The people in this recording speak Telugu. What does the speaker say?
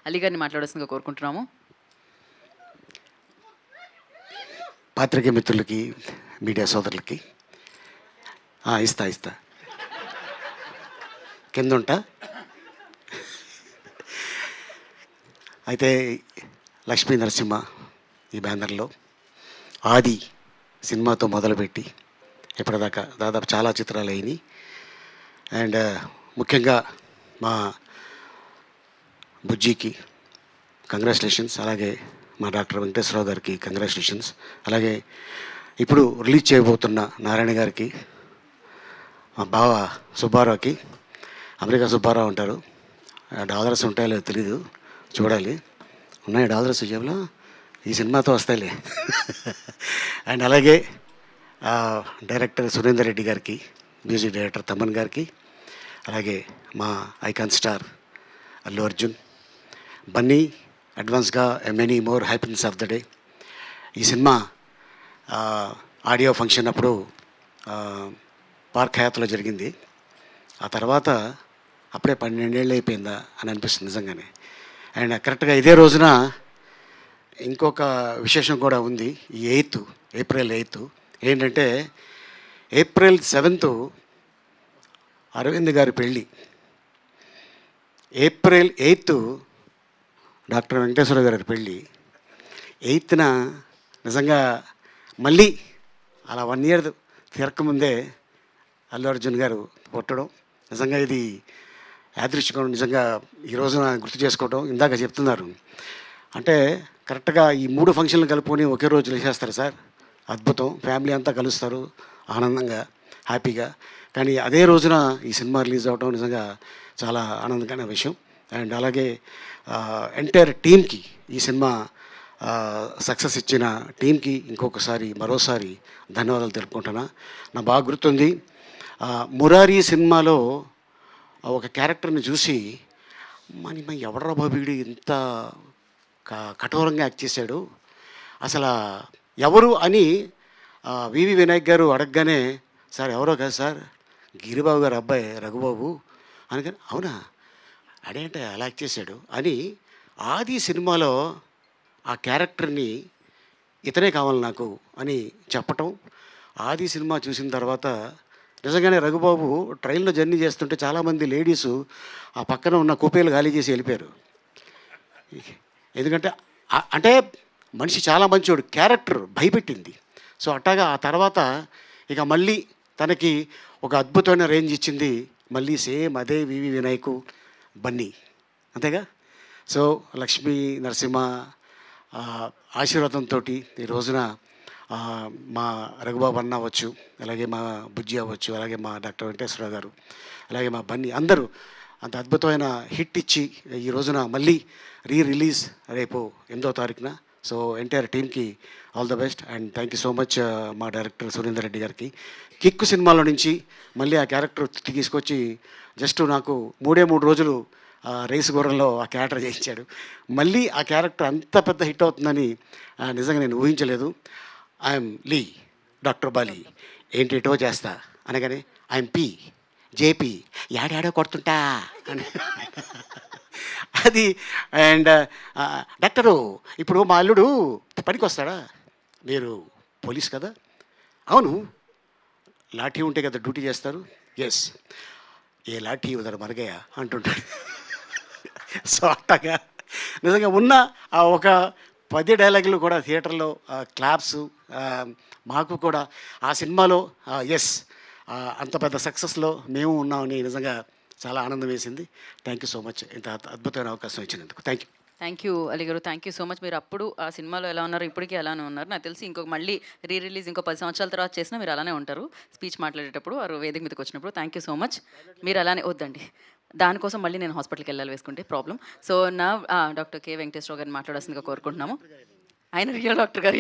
అలీ గారిని మాట్లాడాల్సిందిగా కోరుకుంటున్నాము. పాత్రికేయ మిత్రులకి, మీడియా సోదరులకి ఇస్తా కింద ఉంటా. అయితే లక్ష్మీ నరసింహ ఈ బ్యానర్లో ఆది సినిమాతో మొదలుపెట్టి ఇప్పటిదాకా దాదాపు చాలా చిత్రాలు అయినాయి. అండ్ ముఖ్యంగా మా బుజ్జికి కంగ్రాచులేషన్స్, అలాగే మా డాక్టర్ వెంకటేశ్వరరావు గారికి కంగ్రాచులేషన్స్, అలాగే ఇప్పుడు రిలీజ్ చేయబోతున్న నారాయణ గారికి, మా బావ సుబ్బారావుకి, అమెరికా సుబ్బారావు ఉంటారు, డాలర్స్ ఉంటాయో లేదో తెలీదు, చూడాలి. ఉన్నాయి డాలర్స్ జేబులో, ఈ సినిమాతో వస్తాయిలే. అండ్ అలాగే డైరెక్టర్ సురేందర్ రెడ్డి గారికి, మ్యూజిక్ డైరెక్టర్ తమన్ గారికి, అలాగే మా ఐకాన్ స్టార్ అల్లు అర్జున్, బన్నీ, అడ్వాన్స్గా many more happiness of the day. ఈ సినిమా ఆడియో ఫంక్షన్ అప్పుడు పార్క్ హయాత్లో జరిగింది. ఆ తర్వాత అప్పుడే 12 ఏళ్ళు అయిపోయిందా అని అనిపిస్తుంది నిజంగానే. అండ్ కరెక్ట్గా ఇదే రోజున ఇంకొక విశేషం కూడా ఉంది. ఈ ఏప్రిల్ 8 ఏంటంటే ఏప్రిల్ 7 అరవింద్ గారి పెళ్ళి, ఏప్రిల్ 8 డాక్టర్ వెంకటేశ్వర గారి పెళ్ళి, 8న నిజంగా మళ్ళీ అలా 1 ఇయర్ తిరగకముందే అల్లు అర్జున్ గారు పుట్టడం నిజంగా ఇది యాదృచ్ఛికం. నిజంగా ఈ రోజున గుర్తు చేసుకోవడం, ఇందాక చెప్తున్నారు అంటే కరెక్ట్గా ఈ 3 ఫంక్షన్లు కలుపుకొని ఒకే రోజు చేసేస్తారు సార్, అద్భుతం. ఫ్యామిలీ అంతా కలుస్తారు ఆనందంగా, హ్యాపీగా. కానీ అదే రోజున ఈ సినిమా రిలీజ్ అవ్వడం నిజంగా చాలా ఆనందకరమైన విషయం. అండ్ అలాగే ఎంటైర్ టీమ్కి, ఈ సినిమా సక్సెస్ ఇచ్చిన టీంకి మరోసారి ధన్యవాదాలు తెలుపుకుంటున్నా. నాకు బాగా గుర్తుంది, మురారి సినిమాలో ఒక క్యారెక్టర్ని చూసి మన ఎవడరా బాబు వీడు ఇంత కఠోరంగా యాక్ట్ చేశాడు, అసలు ఎవరు అని వివి వినాయక్ గారు అడగగానే, సార్ ఎవరో కాదు సార్, గిరిబాబు గారు అబ్బాయి రఘుబాబు అనగానే, అవునా అదేంటే అలా యాక్ట్ చేశాడు అని ఆది సినిమాలో ఆ క్యారెక్టర్ని ఇతనే కావాలి నాకు అని చెప్పటం. ఆది సినిమా చూసిన తర్వాత నిజంగానే రఘుబాబు ట్రైన్లో జర్నీ చేస్తుంటే చాలామంది లేడీసు ఆ పక్కన ఉన్న కూపేలు ఖాళీ చేసి వెళ్ళిపోయారు. ఎందుకంటే అంటే మనిషి చాలా మంచోడు, క్యారెక్టర్ భయపెట్టింది. సో అట్టాగా ఆ తర్వాత ఇక మళ్ళీ తనకి ఒక అద్భుతమైన రేంజ్ ఇచ్చింది మళ్ళీ సేమ్ అదే వివి వినాయకు, బన్నీ, అంతేగా. సో లక్ష్మీ నరసింహ ఆశీర్వాదంతో ఈ రోజున మా రఘుబాబు అన్న అవ్వచ్చు, అలాగే మా బుజ్జి అవ్వచ్చు, అలాగే మా డాక్టర్ వెంకటేశ్వరరావు గారు, అలాగే మా బన్నీ, అందరూ అంత అద్భుతమైన హిట్ ఇచ్చి ఈ రోజున మళ్ళీ రిలీజ్ రేపు 8వ తారీఖున. సో ఎంటైర్ టీమ్కి all the best and thank you so much. మా డైరెక్టర్ సురేందర్ రెడ్డి గారికి కిక్కు సినిమాలో నుంచి మళ్ళీ ఆ క్యారెక్టర్ తీసుకొచ్చి జస్ట్ నాకు 3 రోజులు రేసు గుర్రంలో ఆ క్యారెక్టర్ చేయించాడు. మళ్ళీ ఆ క్యారెక్టర్ అంత పెద్ద హిట్ అవుతుందని నిజంగా నేను ఊహించలేదు. ఐఎమ్ లీ, డాక్టర్ బాలి, ఏంటేటో చేస్తా అనగానే ఐఎమ్ పి జేపీ, యాడాడో కొడుతుంటా అని అది. అండ్ డాక్టరు ఇప్పుడు మా అల్లుడు పనికి వస్తాడా, మీరు పోలీస్ కదా, అవును లాఠీ ఉంటే కదా డ్యూటీ చేస్తారు, ఎస్ ఏ లాఠీ ఉదర మరగయా అంటుంటాడు. సో అట్టగా నిజంగా ఉన్న ఆ ఒక 10 డైలాగులు కూడా థియేటర్లో క్లాప్స్, మాకు కూడా ఆ సినిమాలో ఎస్ అంత పెద్ద సక్సెస్లో మేము ఉన్నామని నిజంగా చాలా ఆనందం వేసింది. థ్యాంక్ యూ సో మచ్ ఇంత అద్భుతమైన అవకాశం ఇచ్చినందుకు. థ్యాంక్ యూ అలీ గారు, థ్యాంక్ యూ సో మచ్. మీరు అప్పుడు ఆ సినిమాలో ఎలా ఉన్నారు, ఇప్పటికీ అలానే ఉన్నారు. నాకు తెలిసి మళ్ళీ రిలీజ్ ఇంకో 10 సంవత్సరాల తర్వాత చేసినా మీరు అలానే ఉంటారు, స్పీచ్ మాట్లాడేటప్పుడు వారు వేదిక మీదకి వచ్చినప్పుడు. Thank you so much. మీరు అలానే వద్దండి, దానికోసం మళ్ళీ నేను హాస్పిటల్కి వెళ్ళాలి వేసుకుంటే ప్రాబ్లం. సో నా డాక్టర్ కె వెంకటేశ్వరరావు గారిని మాట్లాడాల్సిందిగా కోరుకుంటున్నాము. ఆయన రియల్ డాక్టర్ గారు.